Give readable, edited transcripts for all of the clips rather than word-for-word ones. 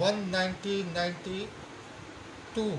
1992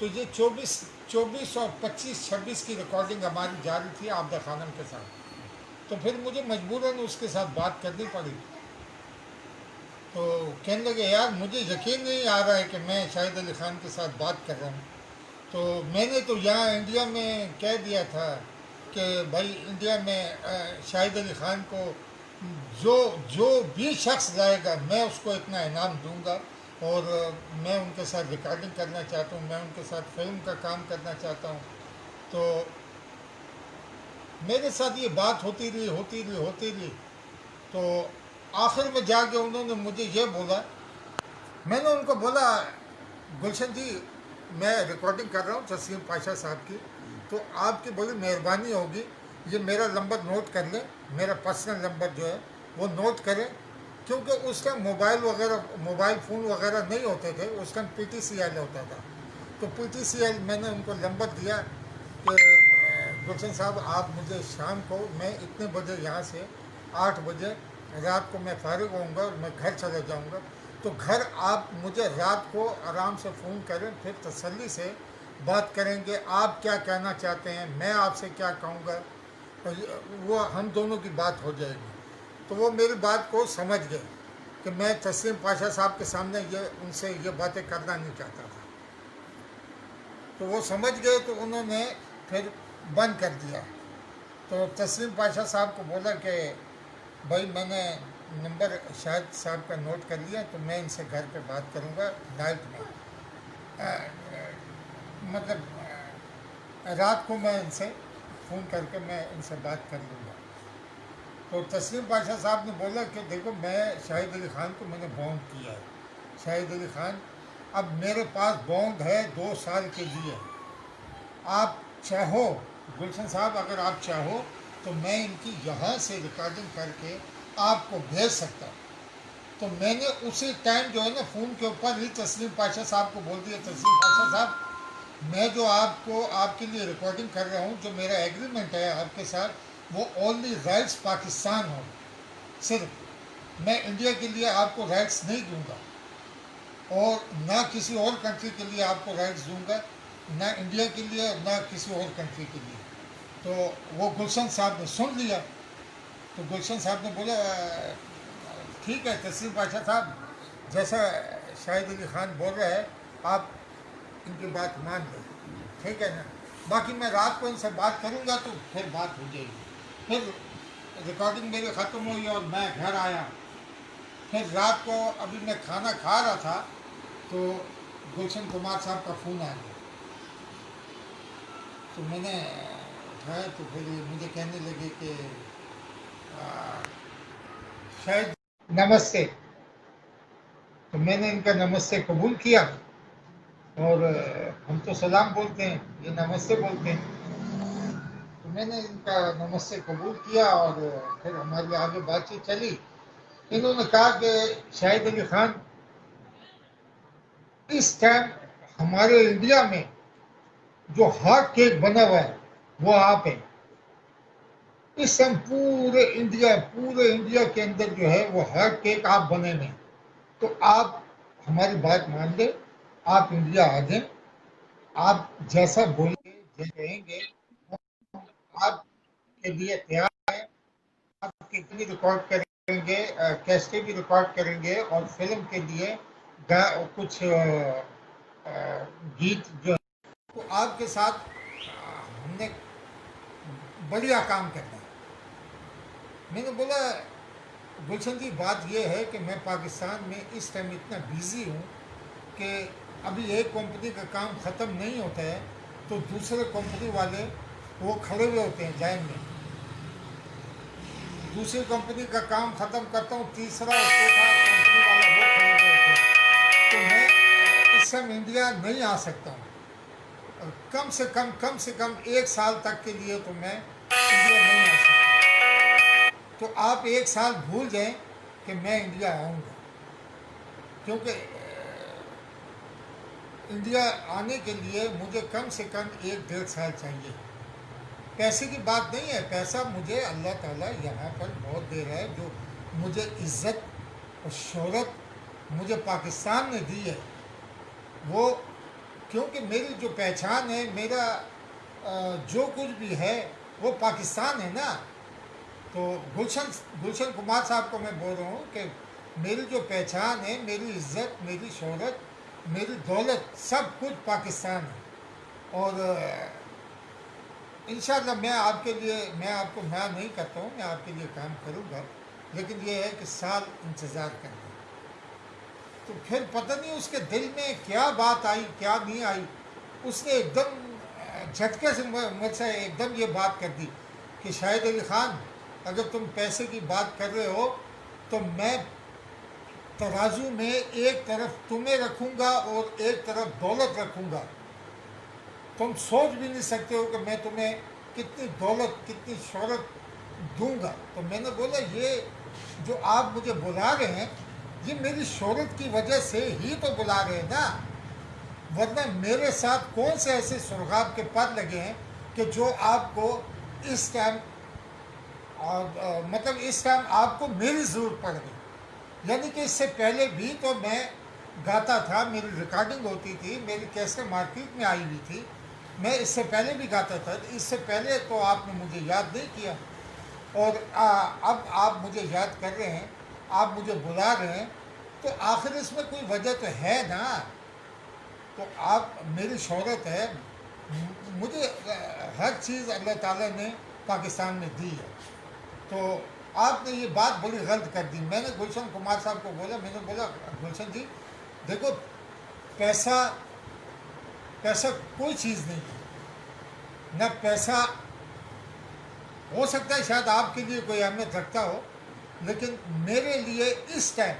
تو یہ 24 اور 25-26 کی ریکارڈنگ ہماری جاری تھی عابدہ خانم کے ساتھ. تو پھر مجھے مجبوراً اس کے ساتھ بات کرنی پڑی. تو کہنے لگے یار مجھے یقین نہیں آ رہا ہے کہ میں شاہد علی خان کے ساتھ بات کر رہا ہوں. تو میں نے تو یہاں انڈیا میں کہہ دیا تھا کہ بھائی انڈیا میں شاہد علی خان کو جو بھی شخص لائے گا میں اس کو اتنا انعام دوں گا، اور میں ان کے ساتھ ریکارڈنگ کرنا چاہتا ہوں، میں ان کے ساتھ فلم کا کام کرنا چاہتا ہوں. تو میرے ساتھ یہ بات ہوتی رہی. تو آخر میں جا کے انہوں نے مجھے یہ بولا، میں نے ان کو بولا گلشن جی میں ریکارڈنگ کر رہا ہوں تسلیم پاشا صاحب کی، تو آپ کی بڑی مہربانی ہوگی یہ میرا نمبر نوٹ کر لیں، میرا پرسنل نمبر جو ہے وہ نوٹ کریں، کیونکہ اس ٹائم موبائل فون وغیرہ نہیں ہوتے تھے، اس ٹائم PTCL ہوتا تھا. تو PTCL میں نے ان کو نمبر دیا کہ گلشن صاحب آپ مجھے شام کو، میں اتنے بجے یہاں سے 8 بجے رات کو میں فارغ ہوں گا اور میں گھر چلا جاؤں گا، تو گھر آپ مجھے رات کو آرام سے فون کریں، پھر تسلی سے بات کریں گے، آپ کیا کہنا چاہتے ہیں، میں آپ سے کیا کہوں گا، وہ ہم دونوں کی بات ہو جائے گی. تو وہ میری بات کو سمجھ گئے کہ میں تسلیم پاشا صاحب کے سامنے ان سے یہ باتیں کرنا نہیں چاہتا تھا. تو وہ سمجھ گئے، تو انہوں نے پھر بند کر دیا. تو تسلیم پاشا صاحب کو بولا کہ بھائی میں نے نمبر شاہد صاحب کا نوٹ کر لیا، تو میں ان سے گھر پہ بات کروں گا نائٹ میں، مطلب رات کو میں ان سے فون کر کے میں ان سے بات کر لوں گا. تو تسلیم پاشا صاحب نے بولا کہ دیکھو میں شاہد علی خان کو میں نے بانڈ کیا ہے، شاہد علی خان اب میرے پاس بانڈ ہے 2 سال کے لیے، آپ چاہو گلشن صاحب اگر آپ چاہو تو میں ان کی یہاں سے ریکارڈنگ کر کے آپ کو بھیج سکتا ہوں. تو میں نے اسی ٹائم جو ہے نا فون کے اوپر ہی تسلیم پاشا صاحب کو بول دیا، تسلیم پاشا صاحب میں جو آپ کے لیے ریکارڈنگ کر رہا ہوں، جو میرا ایگریمنٹ ہے آپ کے ساتھ، وہ اونلی رائٹس پاکستان ہو، صرف میں انڈیا کے لیے آپ کو رائٹس نہیں دوں گا، اور نہ کسی اور کنٹری کے لیے آپ کو رائٹس دوں گا، نہ انڈیا کے لیے نہ کسی اور کنٹری کے لیے. تو وہ گلشن صاحب نے سن لیا. تو گلشن صاحب نے بولا ٹھیک ہے تسلیم پاشا صاحب جیسا شاہد علی خان بول رہا ہے آپ ان کی بات مان لیں، ٹھیک ہے نا، باقی میں رات کو ان سے بات کروں گا تو پھر بات ہو جائے گی. پھر ریکارڈنگ میری ختم ہوئی اور میں گھر آیا. پھر رات کو ابھی میں کھانا کھا رہا تھا تو گلشن کمار صاحب کا فون آ گیا. تو میں نے اٹھایا تو پھر مجھے کہنے لگے کہ شاید نمستے. تو میں نے ان کا نمستے قبول کیا، اور ہم تو سلام بولتے ہیں، یہ نمستے بولتے ہیں. تو میں نے ان کا نمستے قبول کیا اور پھر ہماری آگے بات چیت چلی. انہوں نے کہا کہ شاہد علی خان اس ٹائم ہمارے انڈیا میں جو ہاٹ کیک بنا ہوا ہے وہ آپ ہیں. اس ٹائم پورے انڈیا کے اندر جو ہے وہ ہاٹ کیک آپ بنے میں، تو آپ ہماری بات مان لیں، آپ انڈیا آ جائیں، آپ جیسا بولیں گے جیسے کہیں گے آپ کے لیے تیار ہے. آپ کتنی بھی ریکارڈ کریں گے، کیسٹیں بھی ریکارڈ کریں گے، اور فلم کے لیے کچھ گیت جو ہے تو آپ کے ساتھ ہم نے بڑھیا کام کرنا ہے. میں نے بولا گلشن جی بات یہ ہے کہ میں پاکستان میں اس ٹائم اتنا بیزی ہوں کہ ابھی ایک کمپنی کا کام ختم نہیں ہوتا ہے تو دوسرے کمپنی والے وہ کھڑے ہوئے ہوتے ہیں لائن میں. دوسری کمپنی کا کام ختم کرتا ہوں، تیسرا چوتھا کمپنی والا وہ کھڑے ہوئے ہوتے ہیں. تو میں اس ٹائم انڈیا نہیں آ سکتا ہوں، کم سے کم 1 سال تک کے لیے تو میں انڈیا نہیں آ سکتا. تو آپ 1 سال بھول جائیں کہ میں انڈیا آؤں گا، کیونکہ انڈیا آنے کے لیے مجھے کم سے کم 1-1.5 سال چاہیے. پیسے کی بات نہیں ہے، پیسہ مجھے اللہ تعالیٰ یہاں پر بہت دے رہا ہے. جو مجھے عزت اور شہرت مجھے پاکستان نے دی ہے وہ کیونکہ میری جو پہچان ہے، میرا جو کچھ بھی ہے وہ پاکستان ہے نا. تو گلشن کمار صاحب کو میں بول رہا ہوں کہ میری جو پہچان ہے، میری عزت، میری شہرت، میری دولت، سب کچھ پاکستان ہے. اور انشاءاللہ میں آپ کے لیے، میں آپ کو منع نہیں کرتا ہوں، میں آپ کے لیے کام کروں گا، لیکن یہ ہے کہ سال انتظار کرنا. تو پھر پتہ نہیں اس کے دل میں کیا بات آئی، کیا نہیں آئی. اس نے ایک دم جھٹکے سے مجھ سے ایک دم یہ بات کر دی کہ شاہد علی خان، اگر تم پیسے کی بات کر رہے ہو تو میں ترازو میں ایک طرف تمہیں رکھوں گا اور ایک طرف دولت رکھوں گا. تم سوچ بھی نہیں سکتے ہو کہ میں تمہیں کتنی دولت، کتنی شہرت دوں گا. تو میں نے بولا یہ جو آپ مجھے بلا رہے ہیں، یہ میری شہرت کی وجہ سے ہی تو بلا رہے ہیں نا، ورنہ میرے ساتھ کون سے ایسے سرغاب کے پر لگے ہیں کہ جو آپ کو اس ٹائم مطلب اس ٹائم آپ کو میری ضرورت پڑ گئی. یعنی کہ اس سے پہلے بھی تو میں گاتا تھا، میری ریکارڈنگ ہوتی تھی، میری کیسٹ مارکیٹ میں آئی ہوئی تھی، میں اس سے پہلے بھی گاتا تھا. اس سے پہلے تو آپ نے مجھے یاد نہیں کیا، اور اب آپ مجھے یاد کر رہے ہیں، آپ مجھے بلا رہے ہیں، تو آخر اس میں کوئی وجہ تو ہے نا. تو آپ، میری شہرت ہے، مجھے ہر چیز اللہ تعالیٰ نے پاکستان میں دی ہے. تو آپ نے یہ بات بڑی غلط کر دی. میں نے گلشن کمار صاحب کو بولا، میں نے بولا گلشن جی دیکھو، پیسہ کوئی چیز نہیں ہے، نہ پیسہ ہو سکتا ہے شاید آپ کے لیے کوئی اہمیت رکھتا ہو، لیکن میرے لیے اس ٹائم،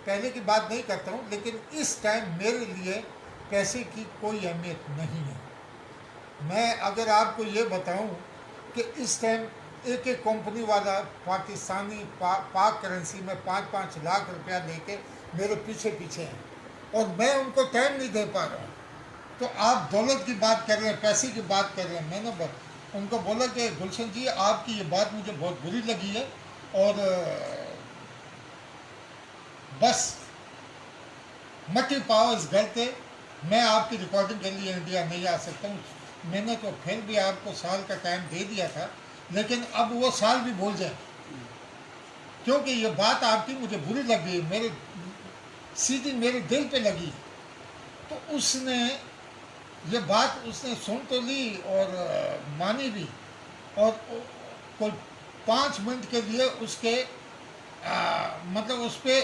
پہلے کی بات نہیں کرتا ہوں، لیکن اس ٹائم میرے لیے پیسے کی کوئی اہمیت نہیں ہے. میں اگر آپ کو یہ بتاؤں کہ اس ٹائم ایک کمپنی والا پاکستانی پاک کرنسی میں 5-5 لاکھ روپیہ لے کے میرے پیچھے ہیں، اور میں ان کو ٹائم نہیں دے پا رہا ہوں. تو آپ دولت کی بات کر رہے ہیں، پیسے کی بات کر رہے ہیں. میں نے ان کو بولا کہ گلشن جی آپ کی یہ بات مجھے بہت بری لگی ہے، اور بس مٹی پاؤ اس گھر پہ، میں آپ کی ریکارڈنگ کے لیے انڈیا نہیں آ سکتا ہوں. میں نے تو پھر بھی آپ کو سال کا ٹائم دے دیا تھا، لیکن اب وہ سال بھی بھول جائیں، کیونکہ یہ بات آپ کی مجھے بری لگی، سیدھی میرے دل پہ لگی. تو اس نے یہ بات اس نے سن تو لی اور مانی بھی، اور کوئی 5 منٹ کے لیے اس کے مطلب اس پہ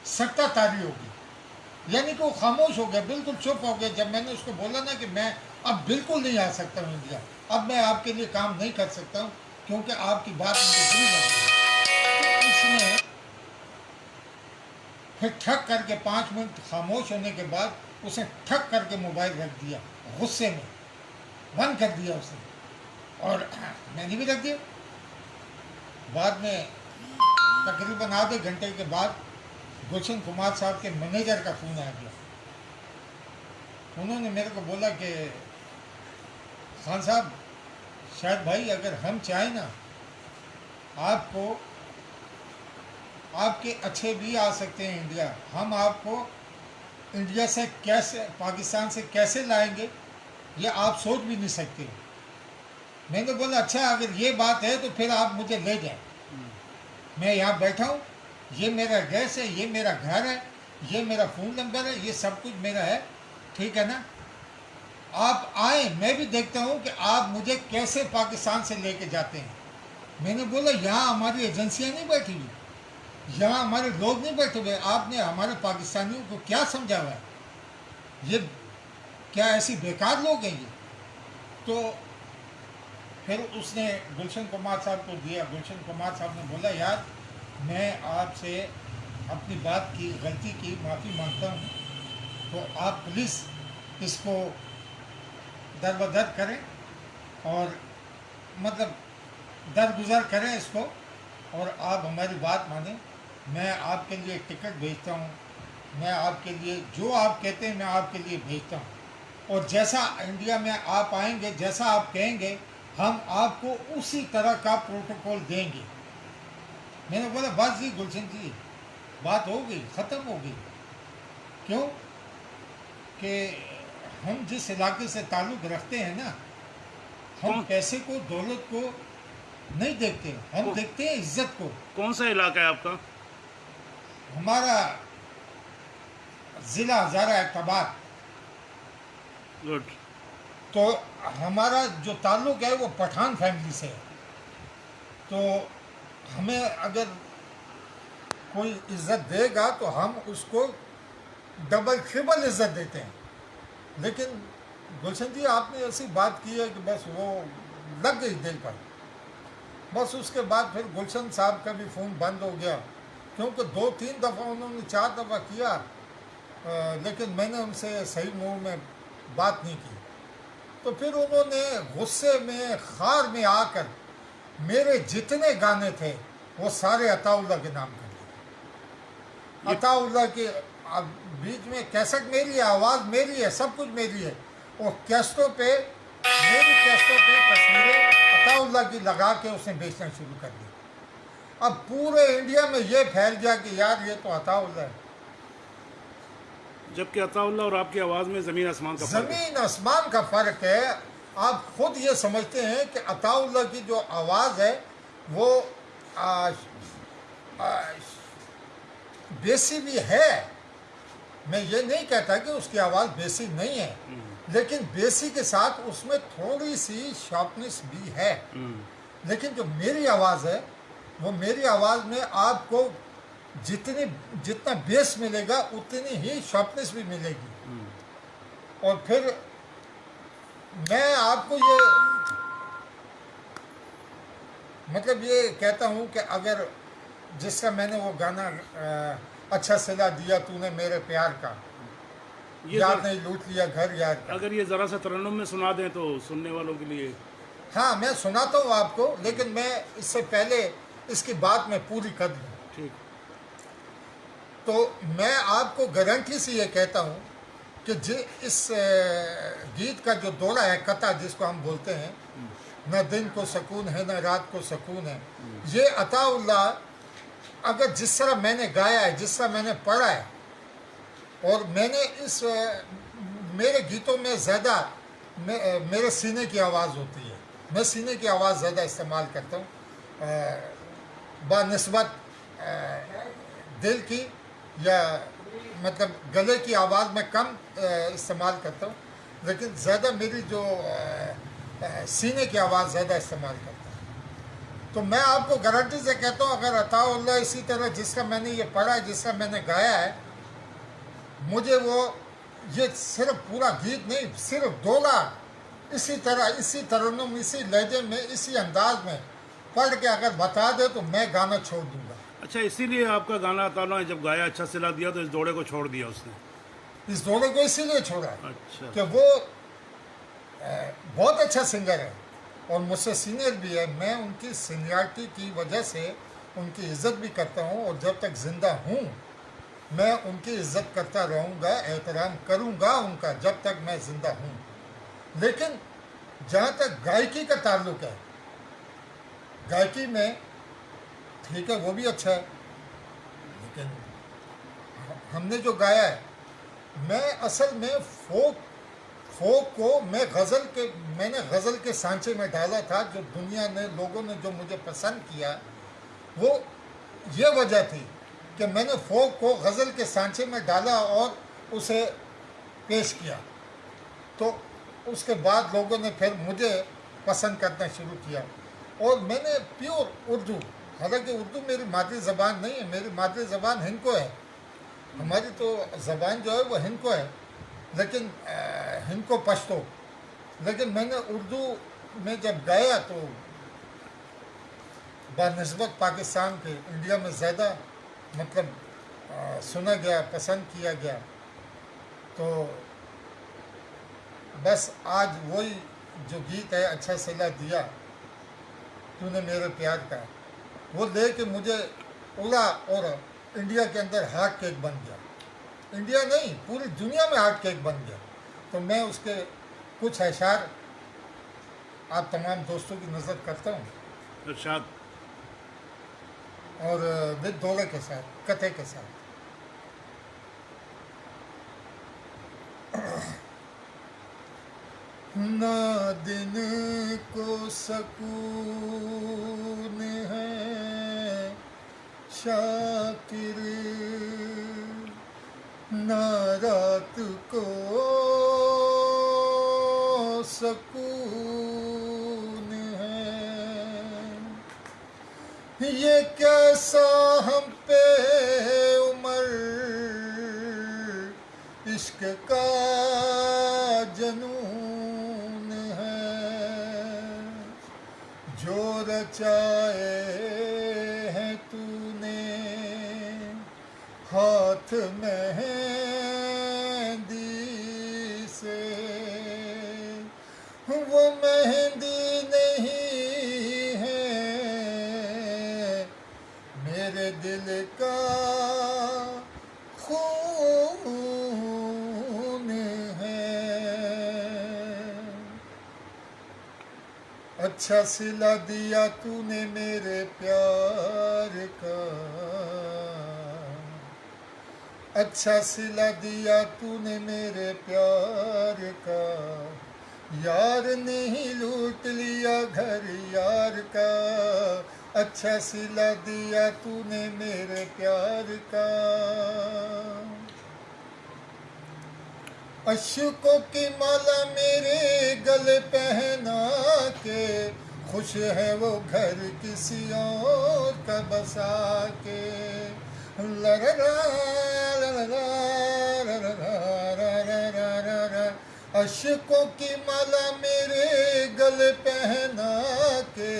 سٹہ تاری ہوگی. یعنی کہ وہ خاموش ہو گیا، بالکل چپ ہو گیا. جب میں نے اس کو بولا نا کہ میں اب بالکل نہیں آ سکتا ہوں انڈیا، اب میں آپ کے لیے کام نہیں کر سکتا ہوں کیونکہ آپ کی بات مجھے بری لگی. تو اس نے پھر ٹھک کر کے 5 منٹ خاموش ہونے کے بعد اس نے ٹھک کر کے موبائل رکھ دیا، غصے میں بند کر دیا اس نے، اور میں نے بھی رکھ دیا. بعد میں تقریباً آدھے گھنٹے کے بعد گلشن کمار صاحب کے مینیجر کا فون آ گیا. انہوں نے میرے کو بولا کہ خان صاحب، شاید بھائی اگر ہم چاہیں نا، آپ کو، آپ کے اچھے بھی آ سکتے ہیں انڈیا، ہم آپ کو انڈیا سے کیسے، پاکستان سے کیسے لائیں گے یہ آپ سوچ بھی نہیں سکتے. میں نے بولا اچھا اگر یہ بات ہے تو پھر آپ مجھے لے جائیں، میں یہاں بیٹھا ہوں، یہ میرا ایڈریس ہے، یہ میرا گھر ہے، یہ میرا فون نمبر ہے، یہ سب کچھ میرا ہے، ٹھیک ہے نا. آپ آئیں، میں بھی دیکھتا ہوں کہ آپ مجھے کیسے پاکستان سے لے کے جاتے ہیں. میں نے بولا یہاں ہماری ایجنسیاں نہیں بیٹھی ہوئی، یہاں ہمارے لوگ نہیں بیٹھے ہوئے، آپ نے ہمارے پاکستانیوں کو کیا سمجھا ہوا ہے؟ یہ کیا ایسی بیکار لوگ ہیں یہ؟ تو پھر اس نے گلشن کمار صاحب کو دیا. گلشن کمار صاحب نے بولا یار میں آپ سے اپنی بات کی، غلطی کی معافی مانگتا ہوں، تو آپ پلیز اس کو دربدر کریں اور مطلب درگزر کریں اس کو، اور آپ ہماری بات مانیں. میں آپ کے لیے ٹکٹ بھیجتا ہوں، میں آپ کے لیے جو آپ کہتے ہیں میں آپ کے لیے بھیجتا ہوں، اور جیسا انڈیا میں آپ آئیں گے، جیسا آپ کہیں گے ہم آپ کو اسی طرح کا پروٹوکول دیں گے. میں نے بولا بس جی گلشن جی بات ہو گئی، ختم ہو گئی. کیوں کہ ہم جس علاقے سے تعلق رکھتے ہیں نا، ہم پیسے کو، دولت کو نہیں دیکھتے، ہم دیکھتے ہیں عزت کو. کون سا علاقہ ہے آپ کا؟ ہمارا ضلع ہزارہ اعتبار. گڈ. تو ہمارا جو تعلق ہے وہ پٹھان فیملی سے ہے. تو ہمیں اگر کوئی عزت دے گا تو ہم اس کو ڈبل ٹربل عزت دیتے ہیں. لیکن گلشن جی آپ نے ایسی بات کی ہے کہ بس وہ لگ گئی دل پر. بس اس کے بعد پھر گلشن صاحب کا بھی فون بند ہو گیا، کیونکہ 2-3 دفعہ انہوں نے 4 دفعہ کیا، لیکن میں نے ان سے صحیح منہ میں بات نہیں کی. تو پھر انہوں نے غصے میں، خار میں آ کر میرے جتنے گانے تھے وہ سارے عطا اللہ کے نام کر دیے. عطا اللہ کے بیچ میں کیسٹ میری ہے، آواز میری ہے، سب کچھ میری ہے. اور کیسٹوں پہ، میری کیسٹوں پہ تصویریں عطا اللہ کی لگا کے اس نے بیچنا شروع کر دی. اب پورے انڈیا میں یہ پھیل گیا کہ یار یہ تو عطا اللہ ہے. جبکہ عطا اللہ اور آپ کی آواز میں زمین آسمان کا فرق ہے. زمین آسمان کا فرق ہے. آپ خود یہ سمجھتے ہیں کہ عطا اللہ کی جو آواز ہے وہ بیسی بھی ہے. میں یہ نہیں کہتا کہ اس کی آواز بیسی نہیں ہے، لیکن بیسی کے ساتھ اس میں تھوڑی سی شارپنس بھی ہے. لیکن جو میری آواز ہے، وہ میری آواز میں آپ کو جتنا بیس ملے گا اتنی ہی شارپنس بھی ملے گی. اور پھر میں آپ کو مطلب یہ کہتا ہوں کہ اگر جس کا میں نے وہ گانا اچھا صلہ دیا تو نے میرے پیار کا، یاد نہیں لوٹ لیا گھر یار کا. اگر یہ ذرا سا ترنم میں سنا دیں تو سننے والوں کے لیے. ہاں میں سناتا ہوں آپ کو، لیکن میں اس سے پہلے اس کی بات میں پوری کر دوں. ٹھیک. تو میں آپ کو گارنٹی سے یہ کہتا ہوں کہ اس گیت کا جو دوڑا ہے، قطع جس کو ہم بولتے ہیں، نہ دن کو سکون ہے نہ رات کو سکون ہے، یہ عطا اللہ اگر جس طرح میں نے گایا ہے، جس طرح میں نے پڑھا ہے، اور میں نے میرے گیتوں میں زیادہ میرے سینے کی آواز ہوتی ہے. میں سینے کی آواز زیادہ استعمال کرتا ہوں بنسبت دل کی، یا مطلب گلے کی آواز میں کم استعمال کرتا ہوں، لیکن زیادہ میری جو سینے کی آواز زیادہ استعمال کرتا ہوں. تو میں آپ کو گارنٹی سے کہتا ہوں اگر عطا اللہ اسی طرح جس کا میں نے یہ پڑھا ہے، جس کا میں نے گایا ہے، مجھے وہ یہ صرف پورا گیت نہیں، صرف دوڑا اسی طرح، اسی ترنم، اسی لہجے میں، اسی انداز میں پڑھ کے اگر بتا دے تو میں گانا چھوڑ دوں گا. اچھا، اسی لیے آپ کا گانا عطا اللہ نے جب گایا اچھا صلہ دیا تو اس دوڑے کو چھوڑ دیا اس نے. اس دوڑے کو اسی لیے چھوڑا اچھا. کہ وہ بہت اچھا سنگر ہے اور مجھ سے سینئر بھی ہے. میں ان کی سینئرٹی کی وجہ سے ان کی عزت بھی کرتا ہوں، اور جب تک زندہ ہوں میں ان کی عزت کرتا رہوں گا، احترام کروں گا ان کا جب تک میں زندہ ہوں. لیکن جہاں تک گائکی کا تعلق ہے، گائکی میں ٹھیک ہے وہ بھی اچھا ہے، لیکن ہم نے جو گایا ہے، میں اصل میں فوک کو میں نے غزل کے سانچے میں ڈالا تھا. جو دنیا نے، لوگوں نے جو مجھے پسند کیا، وہ یہ وجہ تھی کہ میں نے فوک کو غزل کے سانچے میں ڈالا اور اسے پیش کیا. تو اس کے بعد لوگوں نے پھر مجھے پسند کرنا شروع کیا. اور میں نے پیور اردو، حالانکہ اردو میری مادری زبان نہیں ہے، میری مادری زبان ہندکو ہے. ہماری تو زبان جو ہے وہ ہندکو ہے، لیکن ہندکو پشتو. لیکن میں نے اردو میں جب گایا تو بنسبت پاکستان کے انڈیا میں زیادہ مطلب سنا گیا، پسند کیا گیا. تو بس آج وہی جو گیت ہے اچھا صلہ دیا تو نے میرے پیار کا، وہ لے کے مجھے اڑا اور انڈیا کے اندر ہارٹ کیک بن گیا. انڈیا نہیں، پوری دنیا میں ہارٹ کیک بن گیا. تو میں اس کے کچھ اشعار آپ تمام دوستوں کی نظر کرتا ہوں، ارشاد. اور ود دولے کے ساتھ، قطعے کے ساتھ. نہ دن کو سکون ہے شاکر، نہ رات کو سکون ہے، یہ کیسا ہم پہ عمر عشق کا جنون ہے، جو رچائے ہیں تو نے ہاتھ مہندی سے، وہ مہندی نہیں ہے میرے دل کا خون ہے، اچھا صلہ دیا تو نے میرے پیار کا، اچھا صلہ دیا تو نے میرے پیار کا، یار نے ہی لوٹ لیا گھر یار کا، اچھا صلہ دیا تو نے میرے پیار کا، اشکوں کی مالا میرے گلے پہنا کے، خوش ہے وہ گھر کسی اور کا بسا کے، اشکوں کی مالا میرے گلے پہنا کے،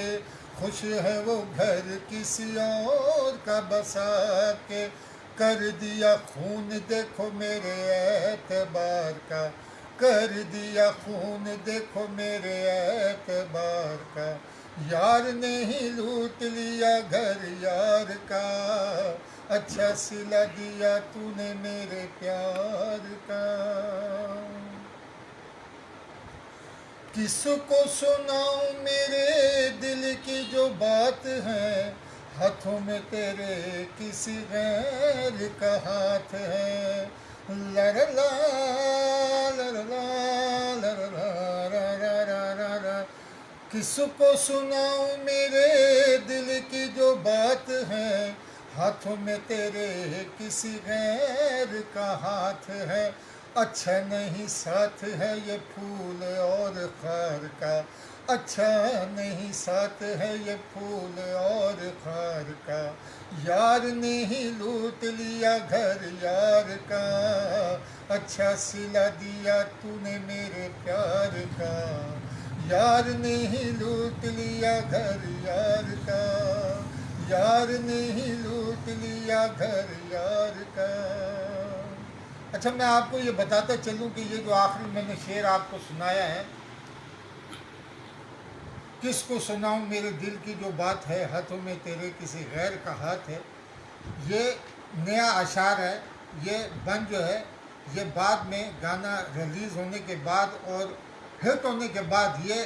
خوش ہے وہ گھر کسی اور کا بسا کے، کر دیا خون دیکھو میرے اعتبار کا، کر دیا خون دیکھو میرے اعتبار کا، یار نے ہی لوٹ لیا گھر یار کا، اچھا صلہ دیا تو نے میرے پیار کا، کس کو سناؤں میرے دل کی جو بات ہے، ہاتھوں میں تیرے کسی غیر کا ہاتھ ہے، لرلا لرلا لرلا، کس کو سناؤں میرے دل کی جو بات ہے، ہاتھوں میں تیرے کسی غیر کا ہاتھ ہے، اچھا نہیں ساتھ ہے یہ پھول اور خار کا، اچھا نہیں ساتھ ہے یہ پھول اور خار کا، یار نے ہی لوٹ لیا گھر یار کا، اچھا صلہ دیا تو نے میرے پیار کا، یار نے ہی لوٹ لیا گھر یار کا، یار نے ہی لوٹ لیا گھر یار کا۔ اچھا میں آپ کو یہ بتاتا چلوں کہ یہ جو آخری میں نے شعر آپ کو سنایا ہے، کس کو سناؤں میرے دل کی جو بات ہے، ہاتھوں میں تیرے کسی غیر کا ہاتھ ہے، یہ نیا اشعار ہے، یہ بند جو ہے یہ بعد میں گانا ریلیز ہونے کے بعد اور ہٹ ہونے کے بعد یہ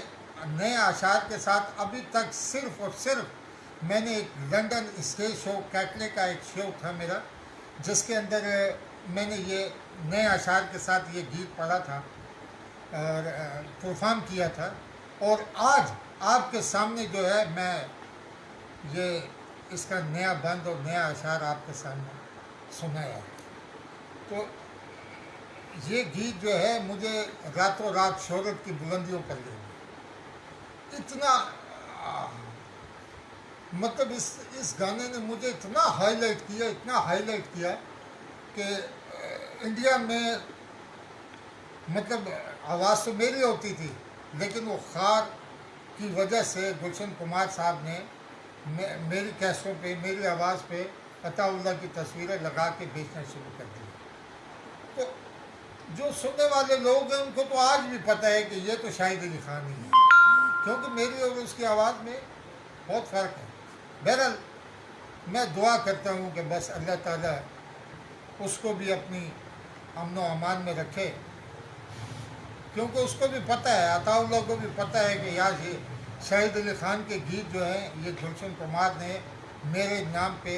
نئے اشعار کے ساتھ ابھی تک صرف اور صرف میں نے ایک لنڈن اسٹیج شو کیٹلے کا ایک شو تھا میرا، جس کے اندر میں نے یہ نئے اشعار کے ساتھ یہ گیت پڑھا تھا اور پرفارم کیا تھا، اور آج آپ کے سامنے جو ہے میں یہ اس کا نیا بند اور نیا اشعار آپ کے سامنے سنایا ہے۔ تو یہ گیت جو ہے مجھے راتوں رات شہرت کی بلندیوں پر لے گیا، اتنا مطلب اس گانے نے مجھے اتنا ہائی لائٹ کیا کہ انڈیا میں مطلب آواز تو میری ہوتی تھی، لیکن وہ خار کی وجہ سے گلشن کمار صاحب نے میری کیسٹوں پہ میری آواز پہ عطا اللہ کی تصویریں لگا کے بیچنا شروع کر دی۔ تو جو سننے والے لوگ ہیں ان کو تو آج بھی پتہ ہے کہ یہ تو شاہد علی خان ہی ہے، کیونکہ میری اور اس کی آواز میں بہت فرق ہے۔ بہرحال میں دعا کرتا ہوں کہ بس اللہ تعالیٰ اس کو بھی اپنی امن و امان میں رکھے، کیونکہ اس کو بھی پتہ ہے، عطا اللہ کو بھی پتہ ہے کہ یار یہ شاہد علی خان کے گیت جو ہیں یہ گلشن کمار نے میرے نام پہ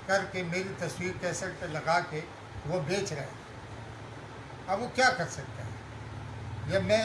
کر کے میری تصویر کیسٹ پہ لگا کے وہ بیچ رہے ہیں۔ اب وہ کیا کر سکتا ہے؟ یہ میں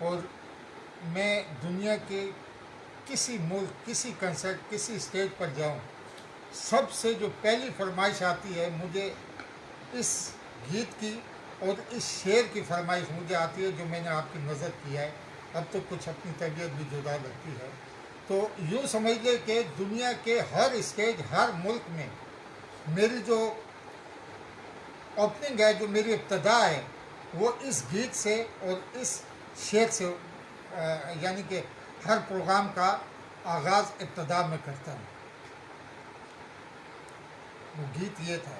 اور میں دنیا کے کسی ملک، کسی کنسرٹ، کسی اسٹیج پر جاؤں، سب سے جو پہلی فرمائش آتی ہے مجھے اس گیت کی اور اس شعر کی فرمائش مجھے آتی ہے جو میں نے آپ کی نظر کیا ہے. اب تو کچھ اپنی طبیعت بھی جدا لگتی ہے. تو یوں سمجھ لے کہ دنیا کے ہر اسٹیج، ہر ملک میں میری جو اوپننگ ہے، جو میری ابتدا ہے، وہ اس گیت سے اور اس شعر سے، یعنی کہ ہر پروگرام کا آغاز ابتدا میں کرتا ہوں. وہ گیت یہ تھا: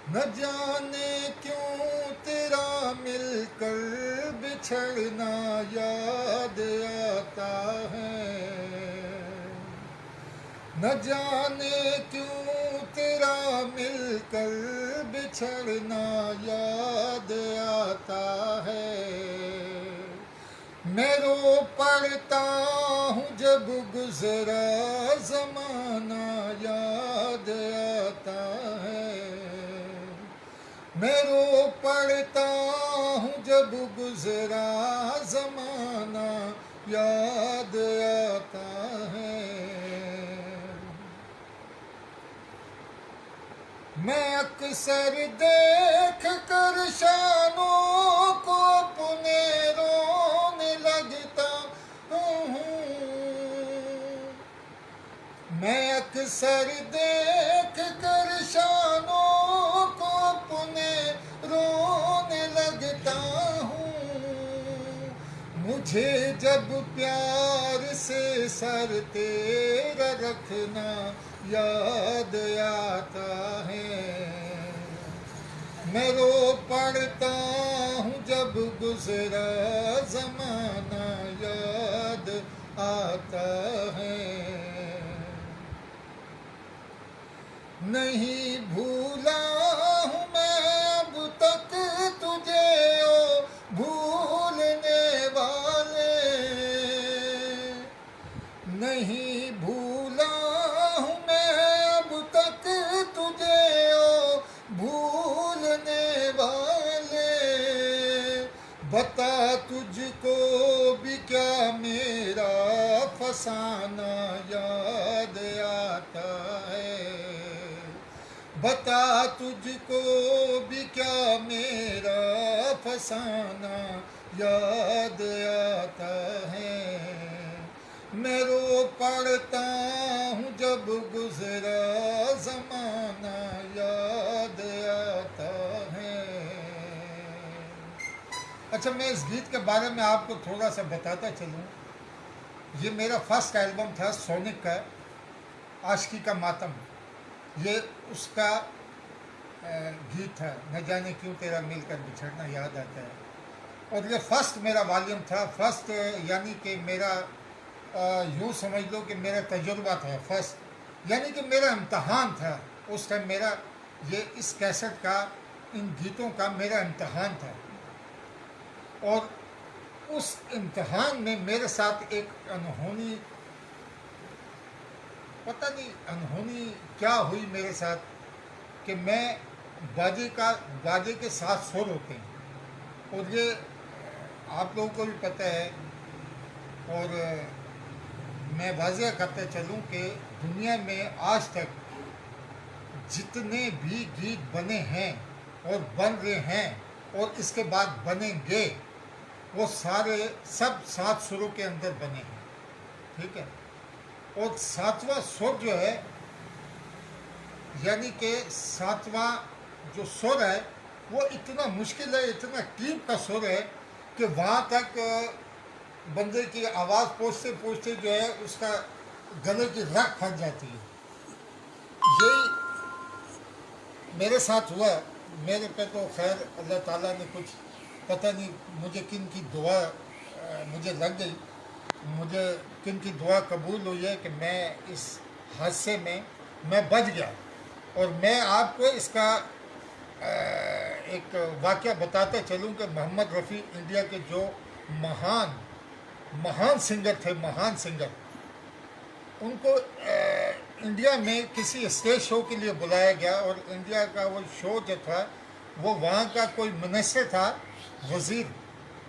نہ جانے کیوں تیرا مل کر بچھڑنا یاد آتا ہے، نہ جانے کیوں تیرا مل کر بچھڑنا یاد آتا ہے. میں رو پڑتا ہوں جب گزرا زمانہ یاد آتا ہے. میں رو پڑتا ہوں جب گزرا زمانہ یاد آتا ہے. میں اکثر دیکھ کر شانوں کو اپنے رونے لگتا ہوں. میں اکثر دیکھ کر شانوں کو اپنے رونے لگتا ہوں. مجھے جب پیار سے سر تیرا رکھنا یاد آتا ہے. میں رو پڑتا ہوں جب گزرا زمانہ یاد آتا ہے. نہیں بھولا ہوں میں اب تک تجھے او بھولنے والے، نہیں بھولا ہوں میں اب تک تجھے او بھولنے والے. بتا تجھ کو بھی کیا میرا فسانہ یاد آتا ہے. بتا تجھ کو بھی کیا میرا فسانہ یاد آتا ہے. میں رو پڑتا ہوں جب گزرا زمانہ یاد آتا ہے. اچھا، میں اس گیت کے بارے میں آپ کو تھوڑا سا بتاتا چلوں. یہ میرا فرسٹ البم تھا سونک کا، عاشقی کا ماتم. یہ اس کا گیت تھا، نہ جانے کیوں تیرا مل کر بچھڑنا یاد آتا ہے. اور یہ فرسٹ میرا والیوم تھا. فرسٹ یعنی کہ میرا یوں سمجھ لو کہ میرا تجربہ تھا. فرسٹ یعنی کہ میرا امتحان تھا اس ٹائم. میرا یہ اس کیسٹ کا، ان گیتوں کا میرا امتحان تھا. اور اس امتحان میں میرے ساتھ ایک انہونی، پتہ نہیں انہونی کیا ہوئی میرے ساتھ، کہ میں باجے کے 7 سر ہوتے ہیں. اور یہ آپ لوگوں کو بھی پتہ ہے. اور میں واضح کرتے چلوں کہ دنیا میں آج تک جتنے بھی گیت بنے ہیں اور بن رہے ہیں اور اس کے بعد بنیں گے، وہ سارے سب 7 سروں کے اندر بنے ہیں. ٹھیک ہے. اور 7واں سر جو ہے، یعنی کہ 7واں جو سر ہے وہ اتنا مشکل ہے، اتنا ڈیپ کا سر ہے کہ وہاں تک بندے کی آواز پہنچتے پہنچتے جو ہے اس کا گلے کی رگ پھٹ جاتی ہے. یہی میرے ساتھ ہوا. میرے پہ تو خیر اللہ تعالیٰ نے کچھ پتہ نہیں مجھے کن کی دعا مجھے لگ گئی، مجھے کن کی دعا قبول ہوئی ہے کہ میں اس حادثے میں بچ گیا. اور میں آپ کو اس کا ایک واقعہ بتاتے چلوں کہ محمد رفیع انڈیا کے جو مہان سنگر تھے، مہان سنگر، ان کو انڈیا میں کسی اسٹیج شو کے لیے بلایا گیا. اور انڈیا کا وہ شو جو تھا وہ وہاں کا کوئی منسٹر تھا، وزیر